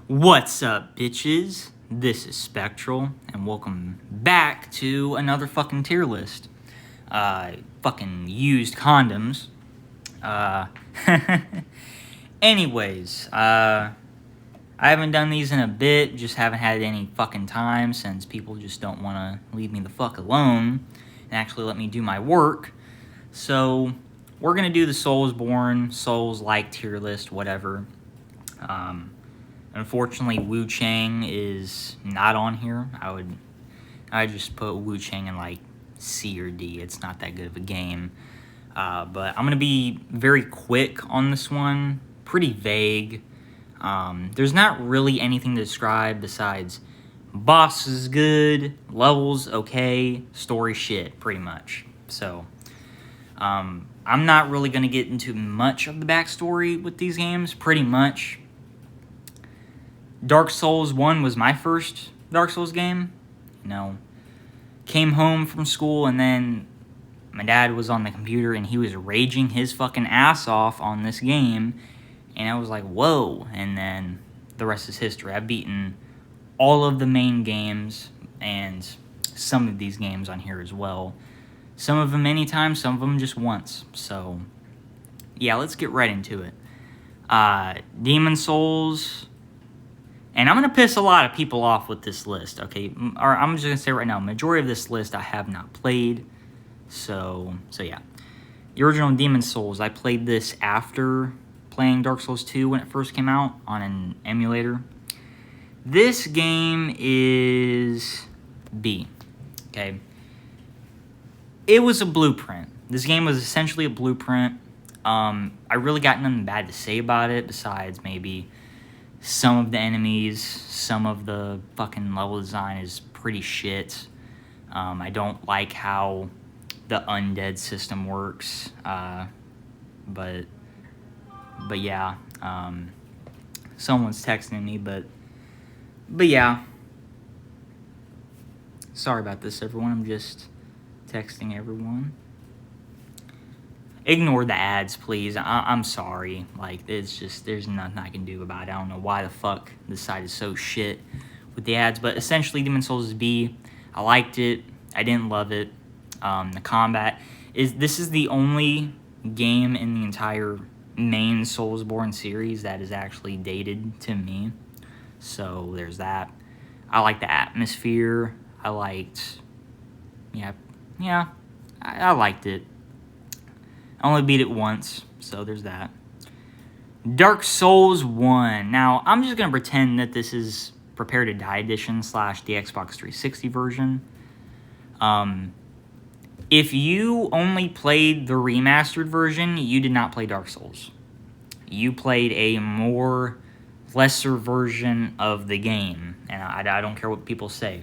What's up, bitches? This is Spectral, and welcome back to another fucking tier list. Fucking used condoms. Anyways, I haven't done these in a bit, just haven't had any fucking time since people just don't want to leave me the fuck alone and actually let me do my work. So, we're gonna do the Soulsborne, Souls-like tier list, whatever. Unfortunately, Wu Chang is not on here. I just put Wu Chang in like C or D. It's not that good of a game. But I'm gonna be very quick on this one. Pretty vague. There's not really anything to describe besides boss is good, levels okay, story shit, pretty much. So, I'm not really gonna get into much of the backstory with these games. Pretty much. Dark Souls 1 was my first Dark Souls game. Came home from school and then my dad was on the computer and he was raging his fucking ass off on this game. And I was like, whoa. And then the rest is history. I've beaten all of the main games and some of these games on here as well. Some of them many times, some of them just once. So, yeah, let's get right into it. Demon Souls. And I'm going to piss a lot of people off with this list, okay? Or I'm just going to say right now, majority of this list I have not played. So yeah. The original Demon Souls, I played this after playing Dark Souls 2 when it first came out on an emulator. This game is B, okay? It was a blueprint. This game was essentially a blueprint. I really got nothing bad to say about it besides maybe some of the enemies, some of the fucking level design is pretty shit. I don't like how the undead system works. But yeah. Someone's texting me, but yeah. Sorry about this, everyone. I'm just texting everyone. Ignore the ads, please. I'm sorry. Like, it's just, there's nothing I can do about it. I don't know why the fuck this site is so shit with the ads. But essentially, Demon Souls is B. I liked it. I didn't love it. The combat this is the only game in the entire main Soulsborne series that is actually dated to me. So, there's that. I like the atmosphere. I liked, I liked it. I only beat it once, so there's that. Dark Souls 1. Now, I'm just going to pretend that this is Prepare to Die Edition / the Xbox 360 version. If you only played the remastered version, you did not play Dark Souls. You played a more lesser version of the game, and I don't care what people say.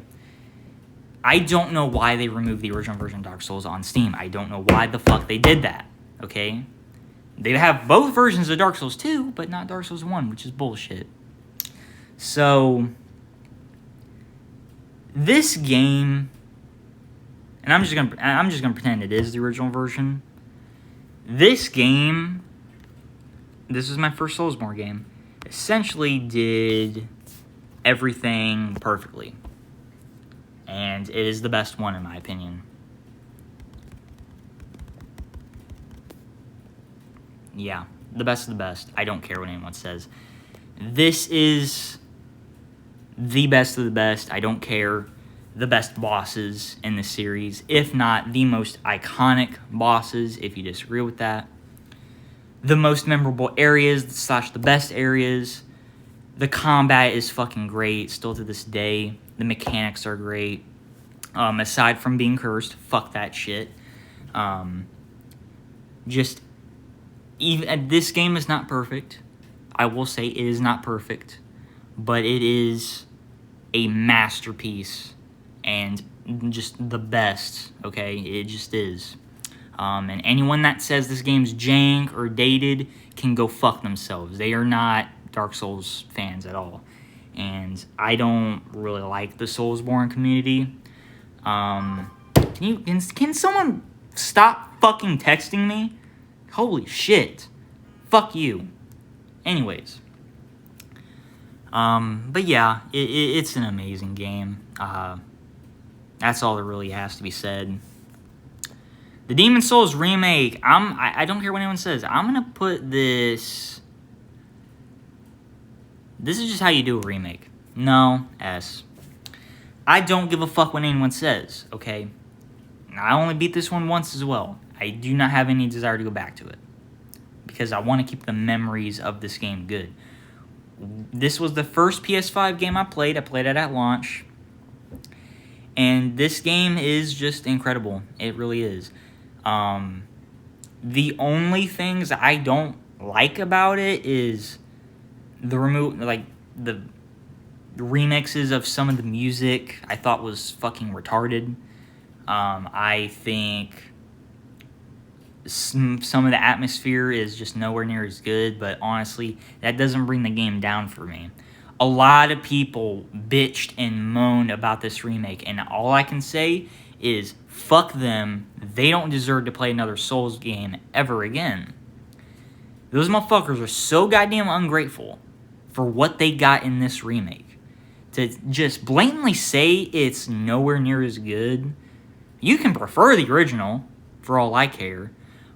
I don't know why they removed the original version of Dark Souls on Steam. I don't know why the fuck they did that. Okay? They have both versions of Dark Souls 2, but not Dark Souls 1, which is bullshit. So, this game, and I'm just gonna pretend it is the original version. This game, this is my first Soulsborne game, essentially did everything perfectly. And it is the best one in my opinion. Yeah, the best of the best. I don't care what anyone says. This is the best of the best. I don't care. The best bosses in the series, if not the most iconic bosses, if you disagree with that. The most memorable areas / the best areas. The combat is fucking great, still to this day. The mechanics are great. Aside from being cursed, fuck that shit. This game is not perfect. I will say it is not perfect, but it is a masterpiece and just the best, okay? It just is. And anyone that says this game's jank or dated can go fuck themselves. They are not Dark Souls fans at all. And I don't really like the Soulsborne community. Can someone stop fucking texting me? Holy shit. Fuck you. Anyways. But yeah, it's an amazing game. That's all that really has to be said. The Demon's Souls remake, I don't care what anyone says. I'm going to put this... This is just how you do a remake. No, S. I don't give a fuck what anyone says, okay? I only beat this one once as well. I do not have any desire to go back to it. Because I want to keep the memories of this game good. This was the first PS5 game I played. I played it at launch. And this game is just incredible. It really is. The only things I don't like about it is the remixes of some of the music I thought was fucking retarded. I think some of the atmosphere is just nowhere near as good, but honestly, that doesn't bring the game down for me. A lot of people bitched and moaned about this remake, and all I can say is, fuck them. They don't deserve to play another Souls game ever again. Those motherfuckers are so goddamn ungrateful for what they got in this remake. To just blatantly say it's nowhere near as good. You can prefer the original, for all I care,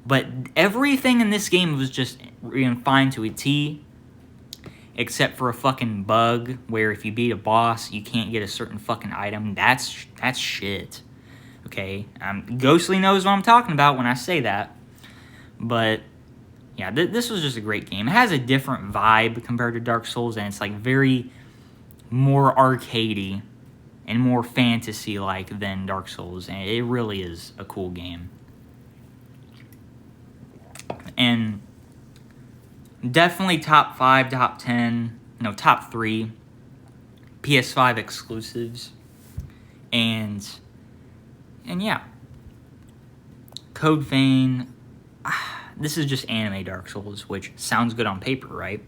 but everything in this game was just refined to a T, except for a fucking bug where if you beat a boss, you can't get a certain fucking item. That's shit. Okay? Ghostly knows what I'm talking about when I say that. But, yeah, this was just a great game. It has a different vibe compared to Dark Souls, and it's like very more arcadey and more fantasy-like than Dark Souls. And it really is a cool game. And definitely top 5, top 10, no, top 3 PS5 exclusives. And yeah. Code Vein, this is just anime Dark Souls, which sounds good on paper, right?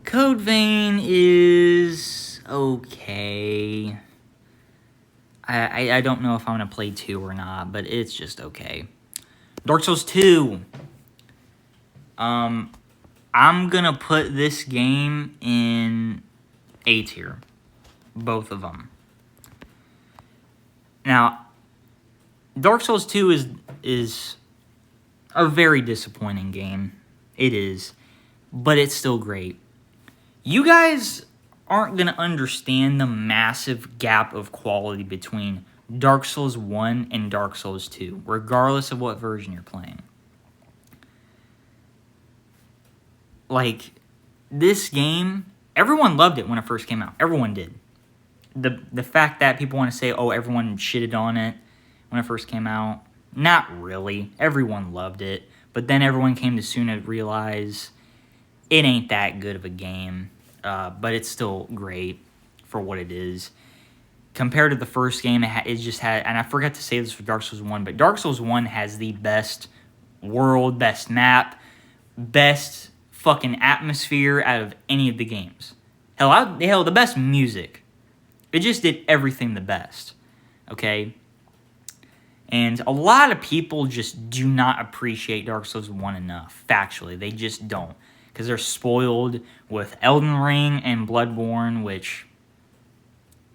Code Vein is okay. I don't know if I'm going to play 2 or not, but it's just okay. Dark Souls 2. I'm going to put this game in A tier. Both of them. Now, Dark Souls 2 is a very disappointing game. It is. But it's still great. You guys aren't going to understand the massive gap of quality between Dark Souls 1 and Dark Souls 2, regardless of what version you're playing. Like, this game, everyone loved it when it first came out. Everyone did. The fact that people want to say, oh, everyone shitted on it when it first came out, not really. Everyone loved it. But then everyone came to soon to realize it ain't that good of a game. But it's still great for what it is. Compared to the first game, it just had, and I forgot to say this for Dark Souls 1, but Dark Souls 1 has the best world, best map, best fucking atmosphere out of any of the games. Hell, the best music. It just did everything the best, okay? And a lot of people just do not appreciate Dark Souls 1 enough, factually. They just don't, because they're spoiled with Elden Ring and Bloodborne, which...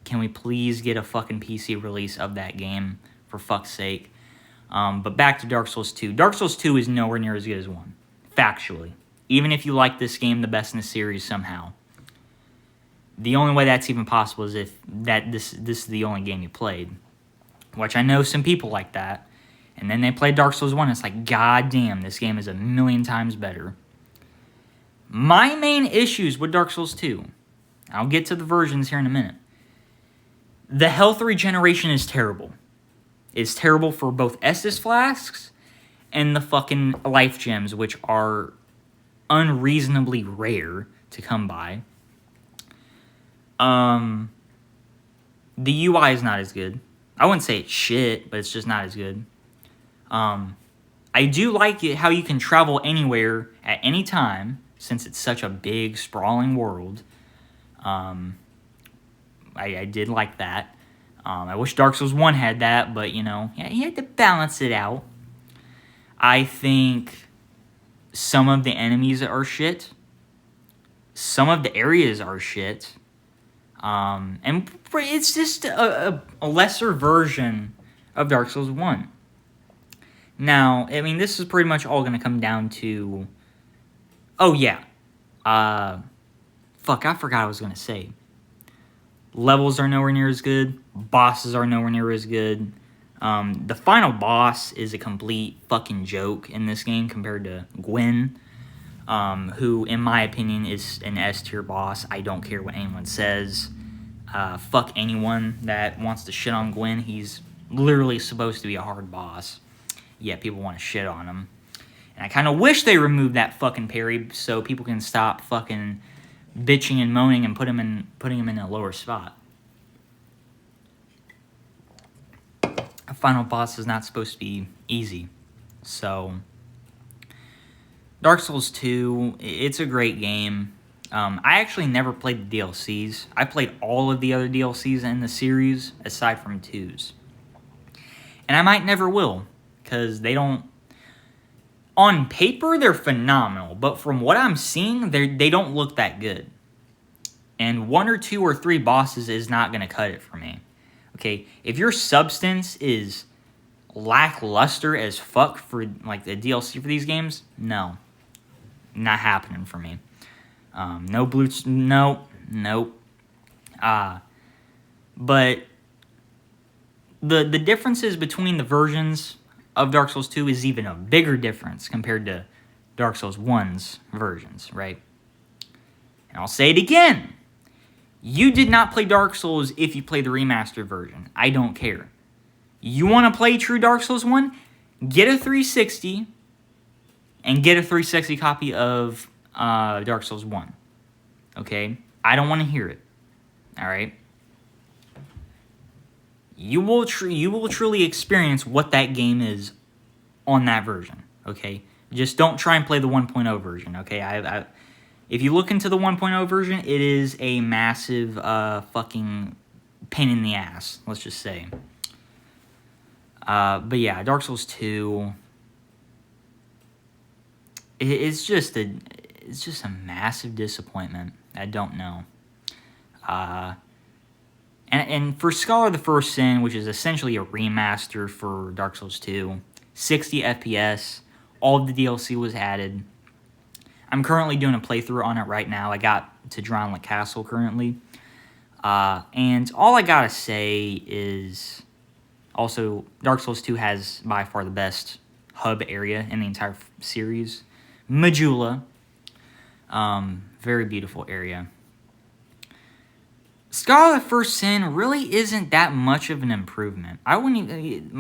Can we please get a fucking PC release of that game, for fuck's sake? But back to Dark Souls 2. Dark Souls 2 is nowhere near as good as 1. Factually. Even if you like this game the best in the series somehow. The only way that's even possible is if this is the only game you played. Which I know some people like that. And then they play Dark Souls 1 and it's like, god damn, this game is a million times better. My main issues with Dark Souls 2. I'll get to the versions here in a minute. The health regeneration is terrible. It's terrible for both Estus flasks and the fucking life gems, which are unreasonably rare to come by. The UI is not as good. I wouldn't say it's shit, but it's just not as good. I do like it how you can travel anywhere at any time, since it's such a big, sprawling world. I did like that. I wish Dark Souls 1 had that, but, you know, yeah, you had to balance it out. I think some of the enemies are shit. Some of the areas are shit. And it's just a lesser version of Dark Souls 1. Now, I mean, this is pretty much all going to come down to... Oh, yeah. Fuck, I forgot what I was going to say. Levels are nowhere near as good. Bosses are nowhere near as good. The final boss is a complete fucking joke in this game compared to Gwyn, who, in my opinion, is an S-tier boss. I don't care what anyone says. Fuck anyone that wants to shit on Gwyn. He's literally supposed to be a hard boss. Yet people want to shit on him. And I kind of wish they removed that fucking parry so people can stop fucking bitching and moaning and putting him in a lower spot. A final boss is not supposed to be easy. So, Dark Souls 2, it's a great game. I actually never played the DLCs. I played all of the other DLCs in the series, aside from 2's. And I might never will, because they don't... On paper, they're phenomenal, but from what I'm seeing, they don't look that good. And 1 or 2 or 3 bosses is not going to cut it for me. Okay, if your substance is lackluster as fuck for like the DLC for these games, no. Not happening for me. No blue... Nope. But the differences between the versions of Dark Souls 2 is even a bigger difference compared to Dark Souls 1's versions, right? And I'll say it again. You did not play Dark Souls if you play the remastered version. I don't care. You want to play true Dark Souls 1? Get a 360 and get a 360 copy of Dark Souls 1. Okay? I don't want to hear it. Alright? You will truly experience what that game is on that version. Okay? Just don't try and play the 1.0 version. Okay? If you look into the 1.0 version, it is a massive fucking pain in the ass. Let's just say. But yeah, Dark Souls 2... It's just a massive disappointment. I don't know. And for Scholar of the First Sin, which is essentially a remaster for Dark Souls 2, 60 FPS, all of the DLC was added. I'm currently doing a playthrough on it right now. I got to Drownlet Castle currently. And all I gotta say is... Also, Dark Souls 2 has by far the best hub area in the entire series. Majula. Very beautiful area. Scholar of the First Sin really isn't that much of an improvement. I wouldn't even...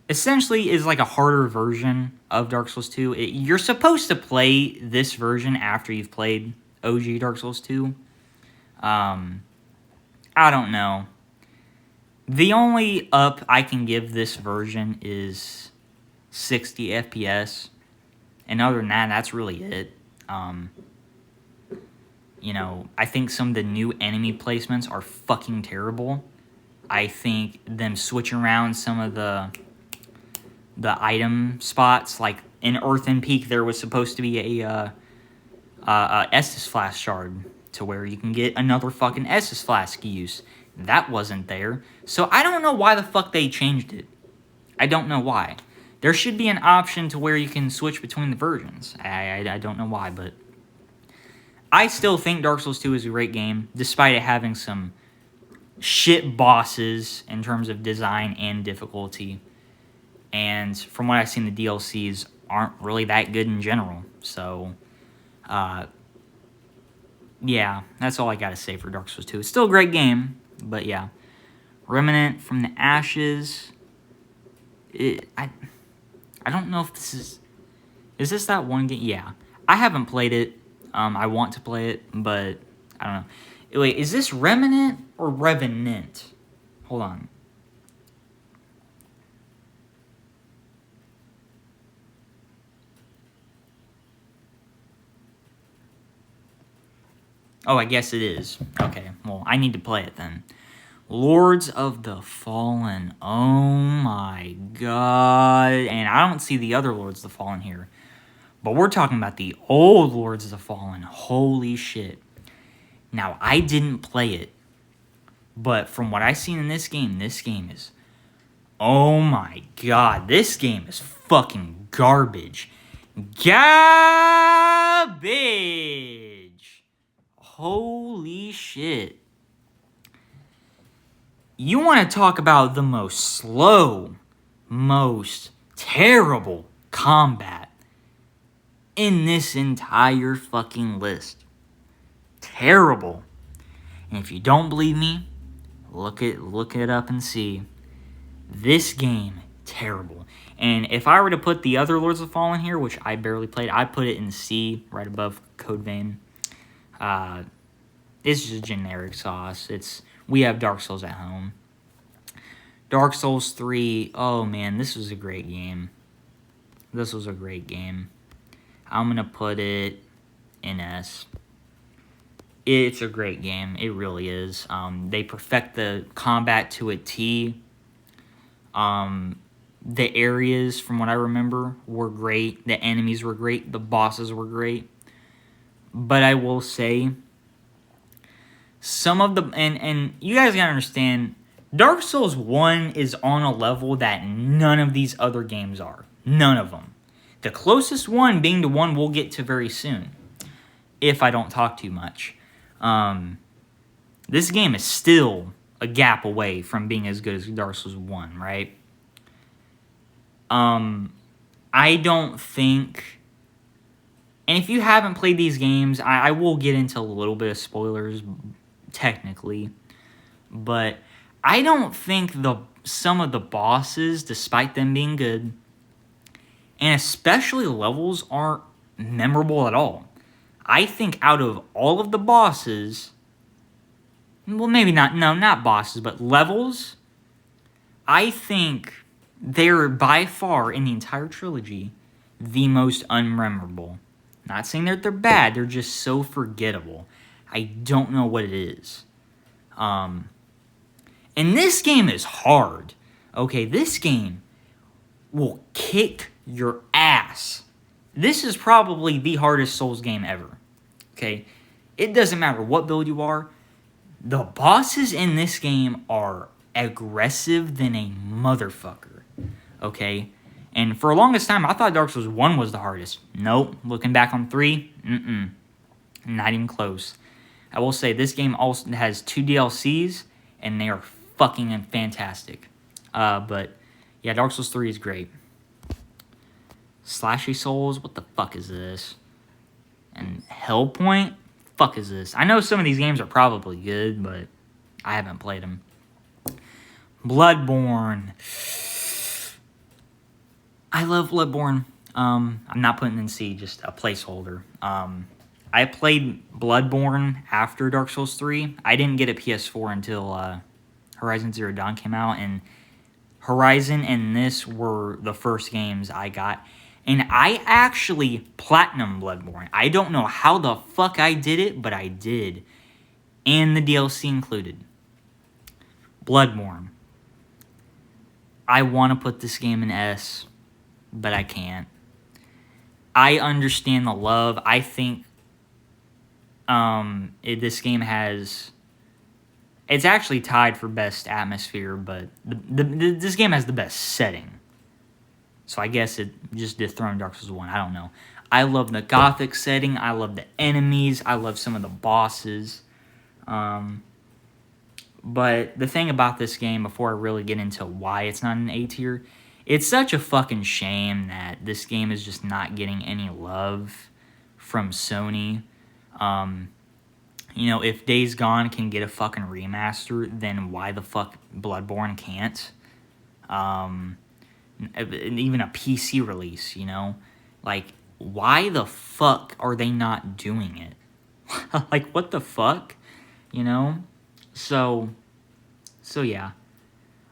essentially is like a harder version of Dark Souls 2. You're supposed to play this version after you've played OG Dark Souls 2. I don't know. The only up I can give this version is 60 FPS. And other than that, that's really it. You know, I think some of the new enemy placements are fucking terrible. I think them switching around some of the item spots, like in Earthen Peak, there was supposed to be a Estus Flask shard to where you can get another fucking Estus Flask use. That wasn't there. So I don't know why the fuck they changed it. I don't know why. There should be an option to where you can switch between the versions. I don't know why, but... I still think Dark Souls 2 is a great game, despite it having some shit bosses in terms of design and difficulty. And from what I've seen, the DLCs aren't really that good in general. So, yeah, that's all I gotta say for Dark Souls 2. It's still a great game, but yeah. Remnant from the Ashes. I don't know if this is... Is this that one game? Yeah. I haven't played it. I want to play it, but I don't know. Wait, is this Remnant or Revenant? Hold on. Oh, I guess it is. Okay, well, I need to play it then. Lords of the Fallen. Oh my god. And I don't see the other Lords of the Fallen here. But we're talking about the old Lords of the Fallen. Holy shit. Now, I didn't play it. But from what I've seen in this game is... Oh my god, this game is fucking garbage. Garbage! Holy shit. You want to talk about the most slow, most terrible combat in this entire fucking list. Terrible. And if you don't believe me, look it up and see. This game, terrible. And if I were to put the other Lords of the Fallen here, which I barely played, I'd put it in C, right above Code Vein. It's just generic sauce. We have Dark Souls at home. Dark Souls 3, oh man, this was a great game. This was a great game. I'm going to put it in S. It's a great game. It really is. They perfect the combat to a T. The areas, from what I remember, were great. The enemies were great. The bosses were great. But I will say, some of the... And you guys gotta understand, Dark Souls 1 is on a level that none of these other games are. None of them. The closest one being the one we'll get to very soon, if I don't talk too much. This game is still a gap away from being as good as Dark Souls 1, right? I don't think... And if you haven't played these games, I will get into a little bit of spoilers, technically. But I don't think some of the bosses, despite them being good, and especially levels, aren't memorable at all. I think out of all of the bosses... Well, maybe not... No, not bosses, but levels. I think they're by far, in the entire trilogy, the most unmemorable. Not saying that they're bad, they're just so forgettable. I don't know what it is. And this game is hard. Okay, this game will kick your ass. This is probably the hardest Souls game ever. Okay? It doesn't matter what build you are. The bosses in this game are aggressive than a motherfucker. Okay? And for the longest time, I thought Dark Souls 1 was the hardest. Nope. Looking back on 3, not even close. I will say this game also has 2 DLCs, and they are fucking fantastic. But, yeah, Dark Souls 3 is great. Slashy Souls, what the fuck is this? And Hellpoint, fuck is this? I know some of these games are probably good, but I haven't played them. Bloodborne. I love Bloodborne. I'm not putting in C, just a placeholder. I played Bloodborne after Dark Souls 3. I didn't get a PS4 until Horizon Zero Dawn came out, and Horizon and this were the first games I got. And I actually platinumed Bloodborne. I don't know how the fuck I did it, but I did. And the DLC included. Bloodborne. I want to put this game in S, but I can't. I understand the love. I think this game has... It's actually tied for best atmosphere, but this game has the best setting. So I guess it just dethroned Dark Souls 1. I don't know. I love the gothic setting. I love the enemies. I love some of the bosses. But the thing about this game, before I really get into why it's not an A tier, it's such a fucking shame that this game is just not getting any love from Sony. You know, if Days Gone can get a fucking remaster, then why the fuck Bloodborne can't? Even a PC release, you know? Like, why the fuck are they not doing it? Like, what the fuck? You know? So yeah.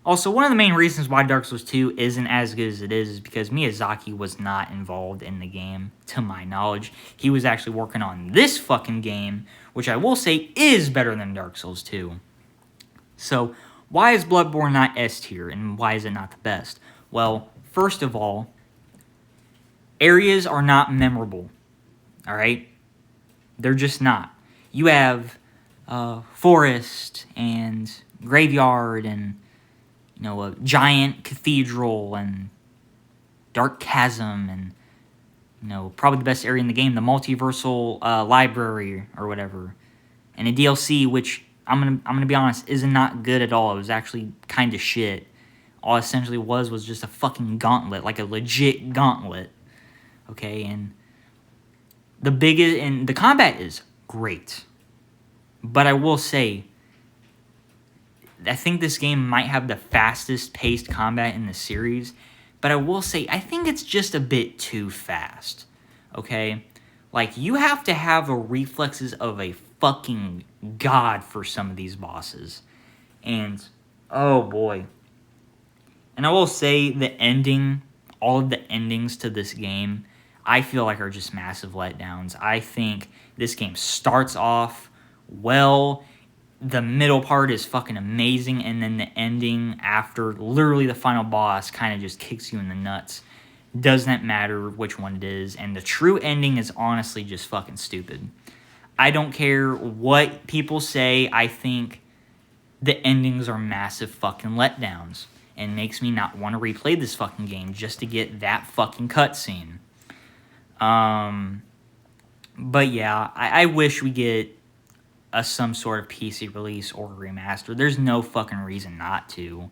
Also, one of the main reasons why Dark Souls 2 isn't as good as it is because Miyazaki was not involved in the game, to my knowledge. He was actually working on this fucking game, which I will say is better than Dark Souls 2. So, why is Bloodborne not S tier, and why is it not the best? Well, first of all, areas are not memorable. All right? They're just not. You have forest and graveyard and, a giant cathedral and dark chasm and, probably the best area in the game, the multiversal library or whatever. And a DLC, which I'm gonna be honest, is not good at all. It was actually kind of shit. All it essentially was just a fucking gauntlet, like a legit gauntlet. Okay, and the combat is great. But I will say, I think this game might have the fastest paced combat in the series. But I will say, I think it's just a bit too fast. Okay? Like, you have to have the reflexes of a fucking god for some of these bosses. And, oh boy. And I will say, the ending, all of the endings to this game, I feel like are just massive letdowns. I think this game starts off well. The middle part is fucking amazing, and then the ending after literally the final boss kind of just kicks you in the nuts. Doesn't matter which one it is, and the true ending is honestly just fucking stupid. I don't care what people say, I think the endings are massive fucking letdowns, and makes me not want to replay this fucking game just to get that fucking cutscene. But yeah, I wish we get some sort of PC release or remaster. There's no fucking reason not to.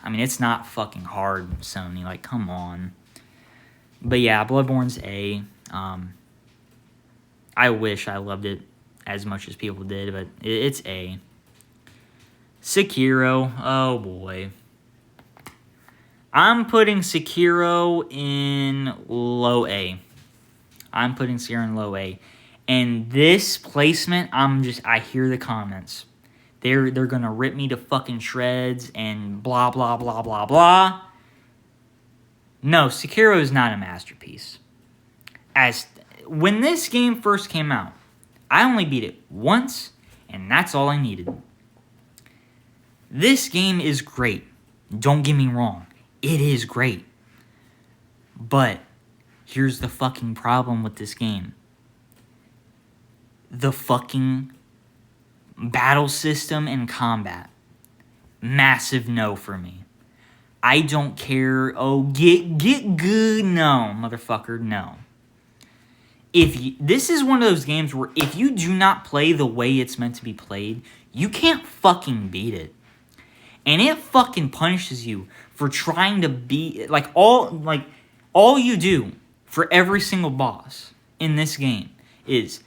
I mean, it's not fucking hard, Sony. Like, come on. But yeah, Bloodborne's A. I wish I loved it as much as people did, but it's A. Sekiro. Oh, boy. I'm putting Sekiro in low A. And this placement, I hear the comments. They're gonna rip me to fucking shreds and blah, blah, blah, blah, blah. No, Sekiro is not a masterpiece. When this game first came out, I only beat it once, and that's all I needed. This game is great. Don't get me wrong. It is great. But here's the fucking problem with this game. The fucking battle system and combat. Massive no for me. I don't care. Oh, get good. No, motherfucker, no. This is one of those games where if you do not play the way it's meant to be played, you can't fucking beat it. And it fucking punishes you for trying to beat all you do for every single boss in this game is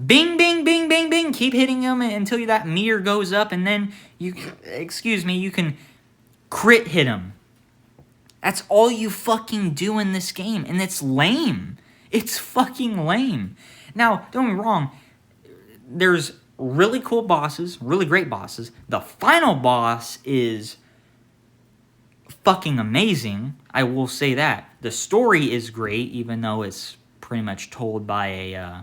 bing, bing, bing, bing, bing. Keep hitting them until that meter goes up, and then you can crit hit them. That's all you fucking do in this game, and it's lame. It's fucking lame. Now, don't get me wrong. There's really cool bosses, really great bosses. The final boss is fucking amazing. I will say that. The story is great, even though it's pretty much told by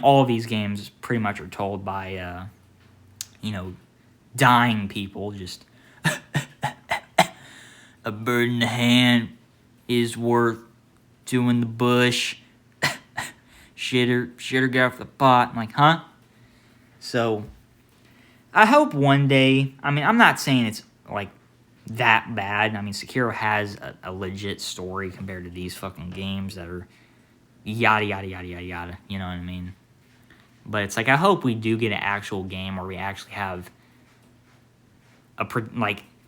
all of these games pretty much are told by, dying people. Just a bird in the hand is worth two in the bush. Shitter get off the pot. I'm like, huh? So, I hope one day, I'm not saying it's, that bad. Sekiro has a legit story compared to these fucking games that are yada, yada, yada, yada, yada. You know what I mean? But it's I hope we do get an actual game where we actually have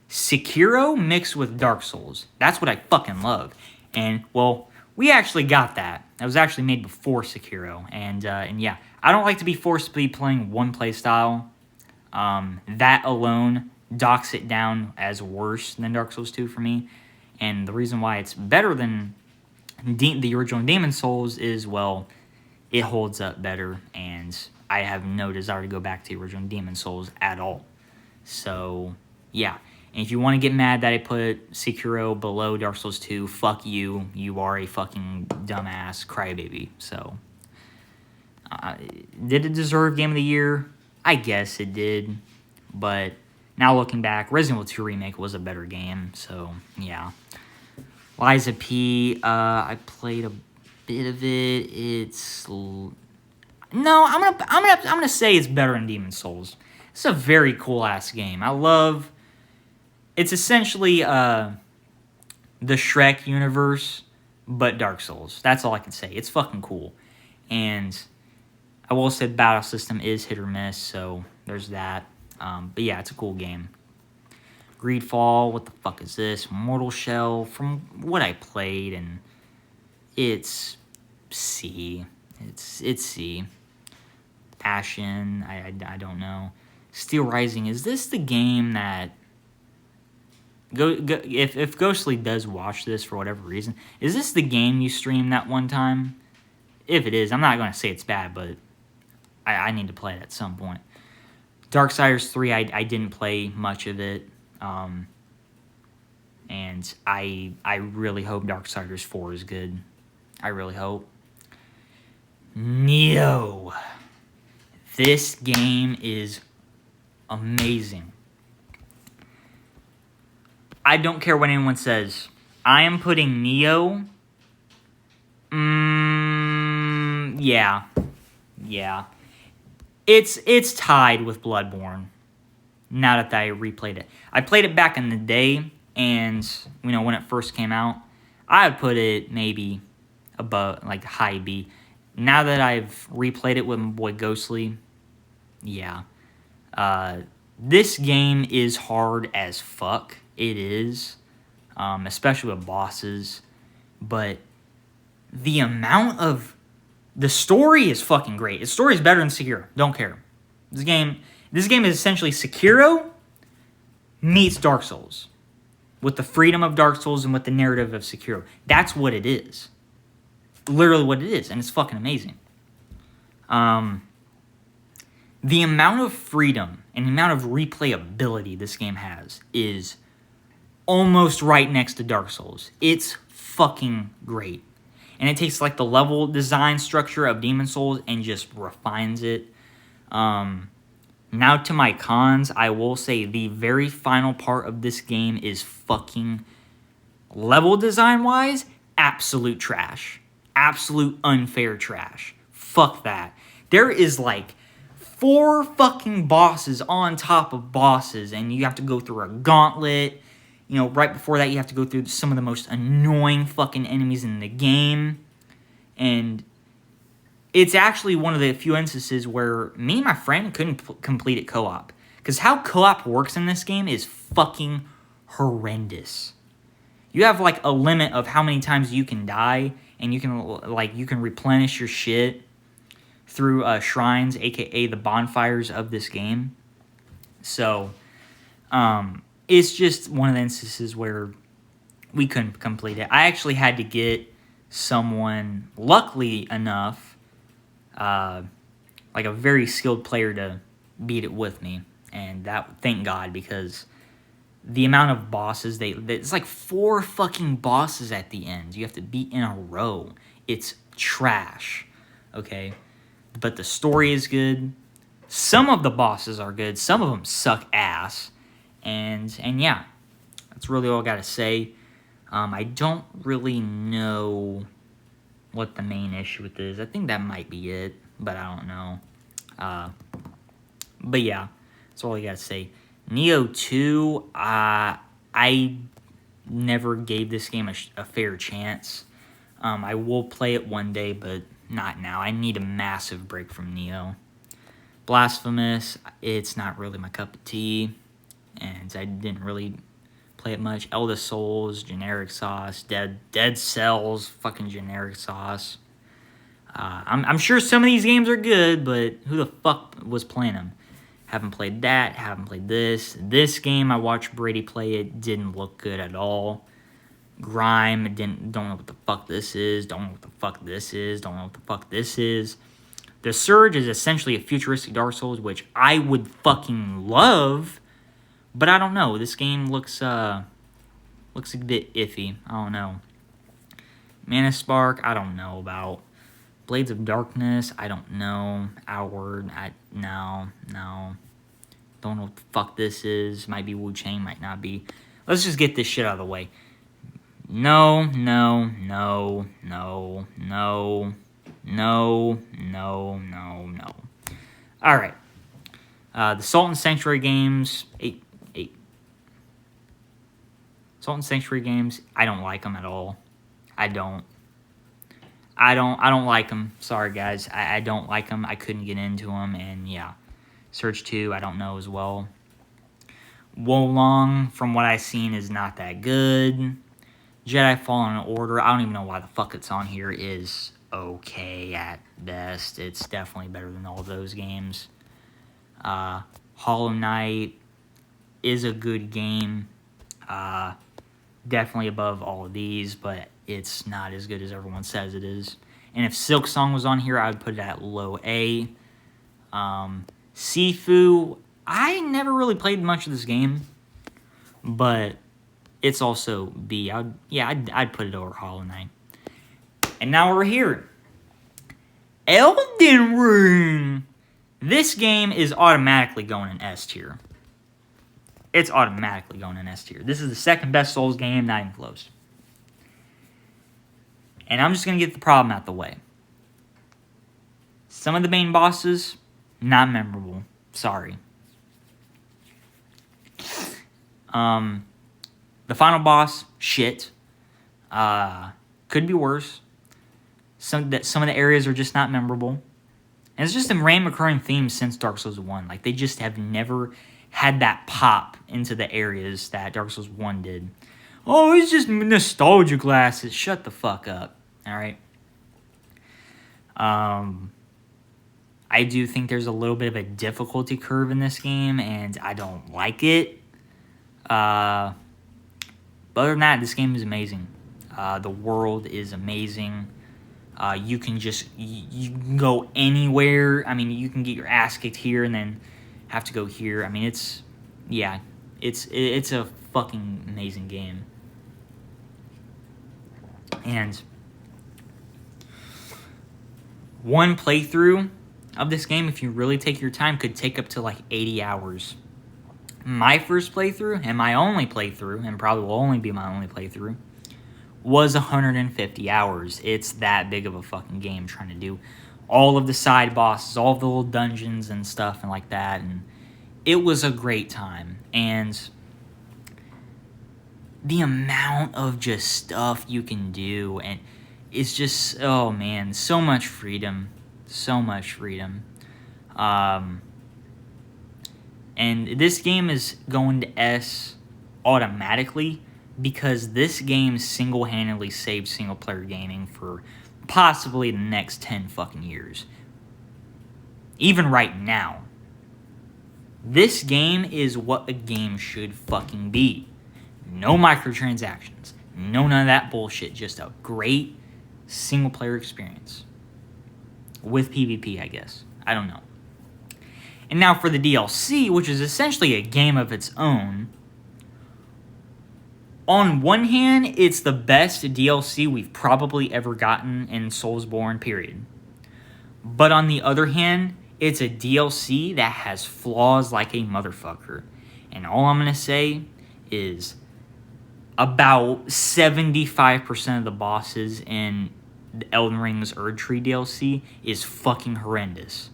Sekiro mixed with Dark Souls. That's what I fucking love. And, well, we actually got that. That was actually made before Sekiro. And yeah, I don't like to be forced to be playing one playstyle. That alone docks it down as worse than Dark Souls 2 for me. And the reason why it's better than the original Demon Souls is, well, it holds up better, and I have no desire to go back to the original Demon Souls at all. So, yeah. And if you want to get mad that I put Sekiro below Dark Souls 2, fuck you. You are a fucking dumbass crybaby. So, did it deserve Game of the Year? I guess it did. But now looking back, Resident Evil 2 Remake was a better game. So, yeah. Liza P. I played a bit of it. No, I'm gonna say it's better than Demon Souls. It's a very cool ass game. It's essentially the Shrek universe, but Dark Souls. That's all I can say. It's fucking cool. And I will say the battle system is hit or miss, so there's that. But yeah, it's a cool game. Greedfall, what the fuck is this? Mortal Shell, from what I played, and it's C. It's C. Ashen, I don't know. Steel Rising, is this the game that... If Ghostly does watch this for whatever reason, is this the game you streamed that one time? If it is, I'm not going to say it's bad, but I need to play it at some point. Darksiders 3, I didn't play much of it. And I really hope Darksiders 4 is good. I really hope. Neo. This game is amazing. I don't care what anyone says. I am putting Neo... yeah. Yeah. It's tied with Bloodborne. Now that I replayed it. I played it back in the day, and, you know, when it first came out, I would put it maybe above, like, high B. Now that I've replayed it with my boy Ghostly, yeah. This game is hard as fuck. It is. Especially with bosses. But the amount of... The story is fucking great. The story is better than Sekiro. Don't care. This game is essentially Sekiro meets Dark Souls. With the freedom of Dark Souls and with the narrative of Sekiro. That's what it is. Literally what it is. And it's fucking amazing. The amount of freedom and the amount of replayability this game has is almost right next to Dark Souls. It's fucking great. And it takes like the level design structure of Demon Souls and just refines it. Now to my cons, I will say the very final part of this game is fucking, level design wise, absolute trash. Absolute unfair trash. Fuck that. There is like 4 fucking bosses on top of bosses, and you have to go through a gauntlet. You know, right before that, you have to go through some of the most annoying fucking enemies in the game. And it's actually one of the few instances where me and my friend couldn't complete it co-op. Because how co-op works in this game is fucking horrendous. You have, like, a limit of how many times you can die, and you can replenish your shit through shrines, aka the bonfires of this game. So, it's just one of the instances where we couldn't complete it. I actually had to get someone, luckily enough, like a very skilled player to beat it with me. And that, thank God, because the amount of bosses, it's like 4 fucking bosses at the end. You have to beat in a row. It's trash, okay? But the story is good. Some of the bosses are good. Some of them suck ass. And yeah, that's really all I gotta say. I don't really know what the main issue with this is. I think that might be it, but I don't know. But yeah, that's all I gotta say. Neo 2, I never gave this game a fair chance. I will play it one day, but not now. I need a massive break from Neo. Blasphemous, it's not really my cup of tea. And I didn't really play it much. Elder Souls, generic sauce. Dead Cells, fucking generic sauce. I'm sure some of these games are good, but who the fuck was playing them? Haven't played that, haven't played this. This game, I watched Brady play it, didn't look good at all. Grime, don't know what the fuck this is, don't know what the fuck this is, don't know what the fuck this is. The Surge is essentially a futuristic Dark Souls, which I would fucking love. But I don't know. This game looks a bit iffy. I don't know. Mana Spark, I don't know about. Blades of Darkness, I don't know. Outward, no. Don't know what the fuck this is. Might be Wu Chang, might not be. Let's just get this shit out of the way. No, no, no, no, no, no, no, no, no. All right. The Salt and Sanctuary games, 8. Salt and Sanctuary games, I don't like them at all. I don't like them. Sorry, guys. I don't like them. I couldn't get into them, and yeah. Surge 2, I don't know as well. Wolong, from what I've seen, is not that good. Jedi Fallen Order, I don't even know why the fuck it's on here, is okay at best. It's definitely better than all those games. Hollow Knight is a good game. Definitely above all of these, but it's not as good as everyone says it is. And if Silk Song was on here, I would put it at low A. Sifu, I never really played much of this game, but it's also B. I'd put it over Hollow Knight. And now we're here. Elden Ring. This game is automatically going in S tier. It's automatically going in S tier. This is the second best Souls game, not even close. And I'm just going to get the problem out the way. Some of the main bosses, not memorable. Sorry. The final boss, shit. Could be worse. Some of the areas are just not memorable. And it's just a random recurring theme since Dark Souls 1. Like, they just have never had that pop into the areas that Dark Souls 1 did. Oh, it's just nostalgia glasses. Shut the fuck up. Alright? I do think there's a little bit of a difficulty curve in this game, and I don't like it. But other than that, this game is amazing. The world is amazing. You can you can go anywhere. I mean, you can get your ass kicked here and then have to go here. I mean, it's a fucking amazing game. And one playthrough of this game, if you really take your time, could take up to like 80 hours. My first playthrough, and my only playthrough, and probably will only be my only playthrough, was 150 hours. It's that big of a fucking game, trying to do all of the side bosses, all of the little dungeons and stuff and like that, and it was a great time. And the amount of just stuff you can do, and it's just, oh man, so much freedom. So much freedom. And this game is going to S automatically because this game single-handedly saved single-player gaming for possibly the next 10 fucking years. Even right now. This game is what a game should fucking be. No microtransactions. No none of that bullshit. Just a great single-player experience. With PvP, I guess. I don't know. And now for the DLC, which is essentially a game of its own. On one hand, it's the best DLC we've probably ever gotten in Soulsborne, period. But on the other hand, it's a DLC that has flaws like a motherfucker. And all I'm going to say is about 75% of the bosses in Elden Ring's Erdtree DLC is fucking horrendous.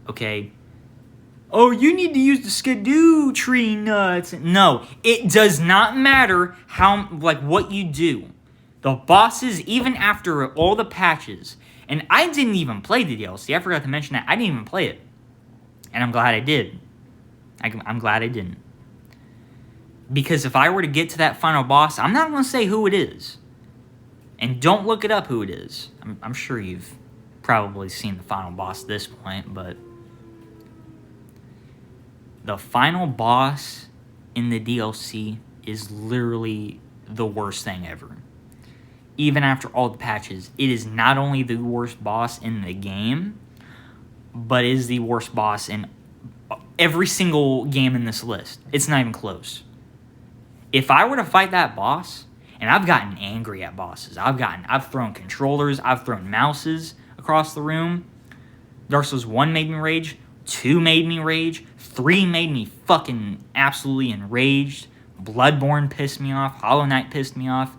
Okay? Oh, you need to use the Skidoo tree nuts. No, it does not matter what you do. The bosses, even after all the patches, and I didn't even play the DLC. I forgot to mention that. I didn't even play it. And I'm glad I did. I'm glad I didn't. Because if I were to get to that final boss, I'm not going to say who it is. And don't look it up who it is. I'm sure you've probably seen the final boss at this point, but the final boss in the DLC is literally the worst thing ever. Even after all the patches, it is not only the worst boss in the game, but it is the worst boss in every single game in this list. It's not even close. If I were to fight that boss, and I've gotten angry at bosses. I've thrown controllers. I've thrown mouses across the room. Dark Souls 1 made me rage. 2 made me rage. 3 made me fucking absolutely enraged. Bloodborne pissed me off. Hollow Knight pissed me off.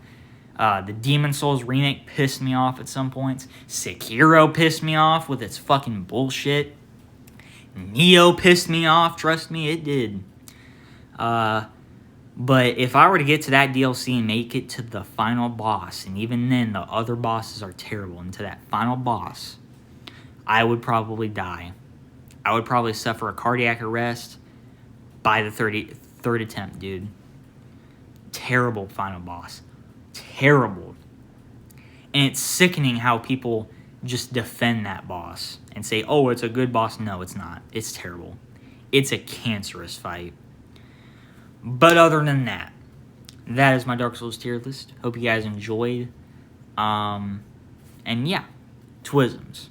The Demon Souls remake pissed me off at some points. Sekiro pissed me off with its fucking bullshit. Neo pissed me off. Trust me, it did. But if I were to get to that DLC and make it to the final boss, and even then the other bosses are terrible, and to that final boss, I would probably die. I would probably suffer a cardiac arrest by the third attempt, dude. Terrible final boss. Terrible. And it's sickening how people just defend that boss and say, oh, it's a good boss. No, it's not. It's terrible. It's a cancerous fight. But other than that, that is my Dark Souls tier list. Hope you guys enjoyed. And yeah, Twisms.